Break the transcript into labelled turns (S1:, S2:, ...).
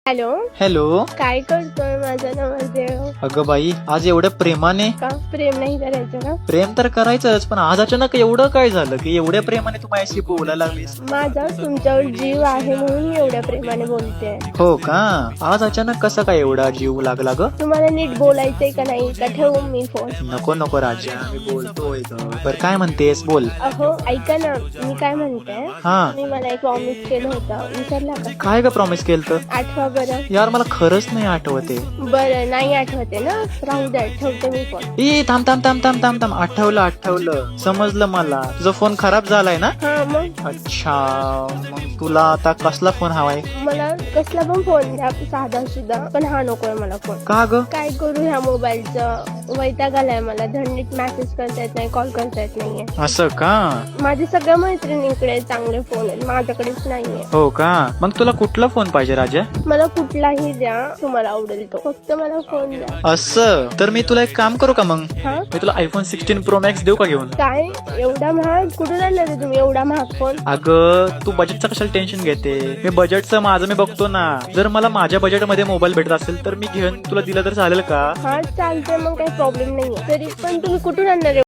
S1: Hello.
S2: Hello.
S1: काय करतोय माझा नवरदेव?
S2: अगं बाई, आज एवढ्या प्रेमाने.
S1: का प्रेम नाही करायचं का?
S2: प्रेम तर करायचंच, पण आज अचानक एवढं काय झालं की एवढ्या प्रेमाने तू माझ्याशी बोलायला लागलीस?
S1: माझा तुमच्यावर जीव आहे म्हणून मी एवढ्या प्रेमाने बोलते.
S2: हो का? आज अचानक कसा काय एवढा जीव लागला ग?
S1: तुम्हाला नीट बोलायचंय का नाही? का ठेवू मी फोन?
S2: नको नको राजा, मी बोलतोय ग. बरं काय म्हणतेस, बोल.
S1: अहो ऐका ना, मी काय म्हणते,
S2: हा.
S1: मी मला एक प्रॉमिस केलं होतं, विसरला का?
S2: काय ग प्रॉमिस केलं तर?
S1: आठवा बरं.
S2: यार मला खरंच नाही आठवते.
S1: बरं नाही आठवते ना, राहू द्या, ठेवते मी फोन.
S2: ए थांब थांब थांब थांब थांब थांब, आठवलं समजलं मला. तुझा फोन खराब झालाय ना?
S1: हा मग
S2: अच्छा, मग तुला आता कसला फोन हवाय?
S1: मला कसला पण फोन द्या, साधा सुद्धा, पण हा नकोय मला फोन.
S2: का ग?
S1: काय करू ह्या मोबाईलचं, वैताग आलाय मला. धंडीत मेसेज करता येत नाही, कॉल करता येत नाहीये.
S2: असं का?
S1: माझे सगळ्या मैत्रिणींकडे चांगले फोन आहेत, माझ्याकडेच नाहीये.
S2: हो का? मग तुला कुठला फोन पाहिजे राजा?
S1: मला कुठलाही द्या, तुम्हाला आवडेल तो, फक्त मला फोन द्या.
S2: असं तर मी तुला एक काम करू का मग?
S1: हा
S2: मी तुला आयफोन 16 प्रो मॅक्स देऊ का घेऊन?
S1: काय एवढा महाग? कुठून आणणार आहे तुम्ही एवढा महाग फोन?
S2: अगं तू बजेटचं कशाला टेन्शन घेते? मी बजेटचं माझं मी बघतो ना. जर मला माझ्या बजेटमध्ये मोबाईल भेटत असेल तर मी घेऊन तुला दिला तर चालेल का?
S1: हा चालतंय, मग काही प्रॉब्लेम नाहीये. तरी पण तुम्ही कुठून आणणार आहे?